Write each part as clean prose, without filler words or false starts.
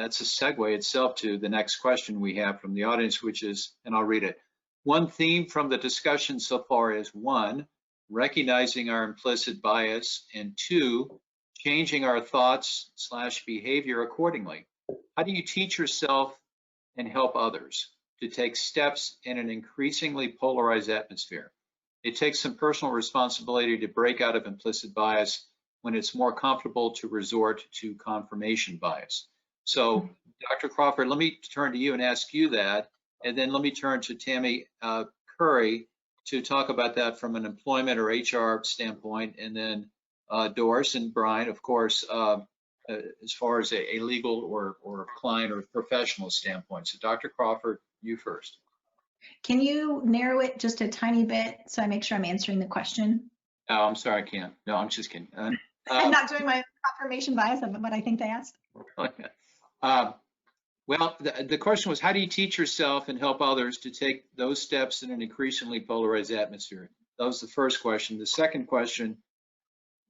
that's a segue itself to the next question we have from the audience, which is, and I'll read it. One theme from the discussion so far is 1, recognizing our implicit bias, and 2, changing our thoughts / behavior accordingly. How do you teach yourself and help others to take steps in an increasingly polarized atmosphere? It takes some personal responsibility to break out of implicit bias when it's more comfortable to resort to confirmation bias. So, Dr. Crawford, let me turn to you and ask you that, and then let me turn to Tammy Curry to talk about that from an employment or HR standpoint, and then Doris and Brian, of course, as far as a legal or client or professional standpoint. So, Dr. Crawford, you first. Can you narrow it just a tiny bit so I make sure I'm answering the question? Oh, I'm sorry, I can't. No, I'm just kidding. I'm not doing my confirmation bias of what I think they asked. Well, the question was, how do you teach yourself and help others to take those steps in an increasingly polarized atmosphere? That was the first question. The second question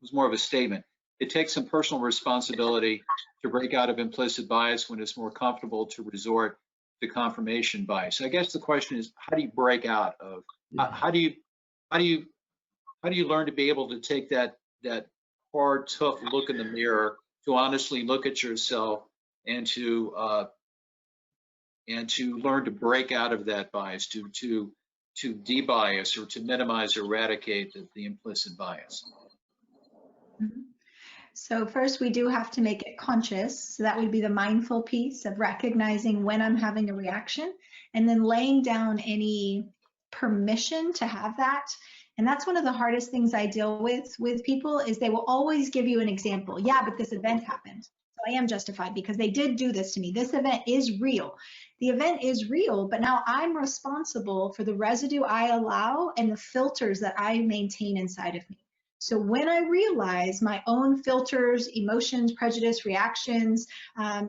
was more of a statement. It takes some personal responsibility to break out of implicit bias when it's more comfortable to resort to confirmation bias. I guess the question is, how do you break out of? How do you learn to be able to take that hard, tough look in the mirror, to honestly look at yourself, and to learn to break out of that bias, to debias or to minimize or eradicate the implicit bias? Mm-hmm. So first, we do have to make it conscious. So that would be the mindful piece of recognizing when I'm having a reaction, and then laying down any permission to have that. And that's one of the hardest things I deal with people, is they will always give you an example. Yeah, but this event happened, so I am justified because they did do this to me. This event is real. The event is real, but now I'm responsible for the residue I allow and the filters that I maintain inside of me. So when I realize my own filters, emotions, prejudice, reactions,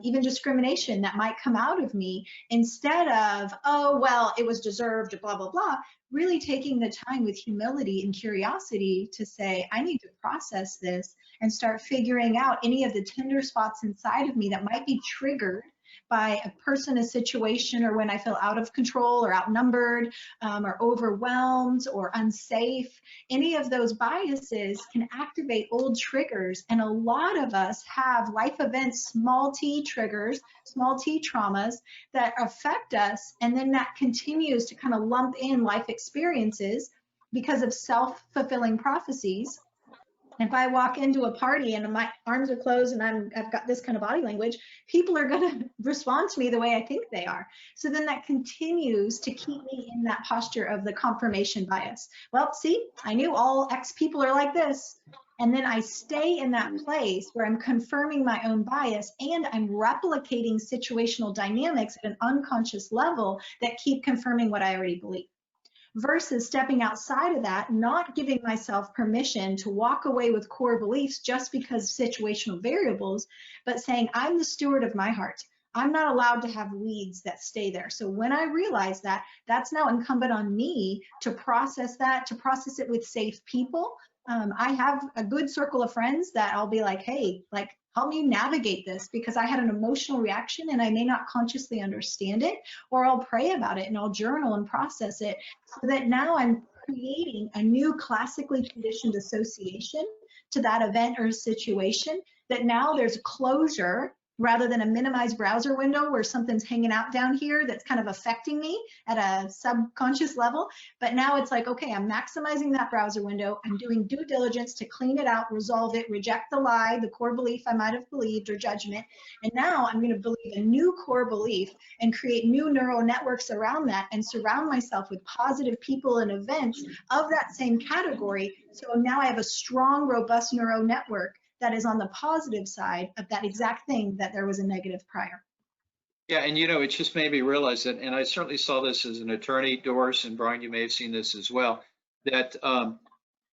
even discrimination that might come out of me, instead of, oh, well, it was deserved, blah, blah, blah, really taking the time with humility and curiosity to say, I need to process this and start figuring out any of the tender spots inside of me that might be triggered by a person, a situation, or when I feel out of control or outnumbered or overwhelmed or unsafe. Any of those biases can activate old triggers. And a lot of us have life events, small t triggers, small t traumas that affect us. And then that continues to kind of lump in life experiences because of self-fulfilling prophecies. If I walk into a party and my arms are closed and I've got this kind of body language, people are going to respond to me the way I think they are. So then that continues to keep me in that posture of the confirmation bias. Well, see, I knew all X people are like this. And then I stay in that place where I'm confirming my own bias and I'm replicating situational dynamics at an unconscious level that keep confirming what I already believe. Versus stepping outside of that, not giving myself permission to walk away with core beliefs just because of situational variables, but saying, I'm the steward of my heart. I'm not allowed to have weeds that stay there. So when I realize that, that's now incumbent on me to process that, to process it with safe people. I have a good circle of friends that I'll be like, hey, like, help me navigate this because I had an emotional reaction and I may not consciously understand it, or I'll pray about it and I'll journal and process it so that now I'm creating a new classically conditioned association to that event or situation, that now there's closure rather than a minimized browser window where something's hanging out down here that's kind of affecting me at a subconscious level. But now it's like, okay, I'm maximizing that browser window. I'm doing due diligence to clean it out, resolve it, reject the lie, the core belief I might have believed or judgment. And now I'm going to believe a new core belief and create new neural networks around that and surround myself with positive people and events of that same category. So now I have a strong, robust neural network that is on the positive side of that exact thing that there was a negative prior. Yeah, and you know, it just made me realize that, and I certainly saw this as an attorney, Doris and Brian, you may have seen this as well, that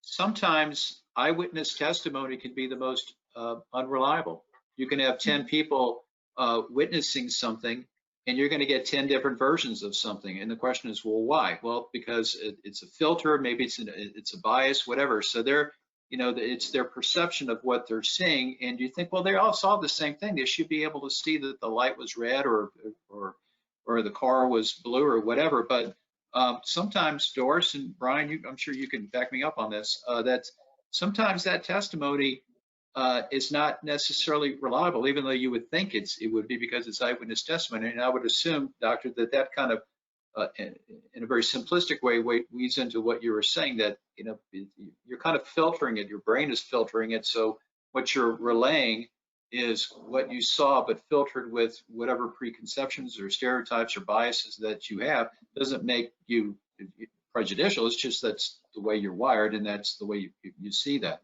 sometimes eyewitness testimony can be the most unreliable. You can have 10 people witnessing something, and you're going to get 10 different versions of something. And the question is, well, why? Well, because it's a filter, maybe it's a bias, whatever. So there it's their perception of what they're seeing, and you think, well, they all saw the same thing. They should be able to see that the light was red or the car was blue or whatever. But sometimes, Doris and Brian, I'm sure you can back me up on this, that sometimes that testimony is not necessarily reliable, even though you would think it would be because it's eyewitness testimony. And I would assume, Doctor, that kind of, in a very simplistic way, weaves into what you were saying, that you're kind of filtering it. Your brain is filtering it. So what you're relaying is what you saw, but filtered with whatever preconceptions or stereotypes or biases that you have. Doesn't make you prejudicial. It's just that's the way you're wired, and that's the way you see that.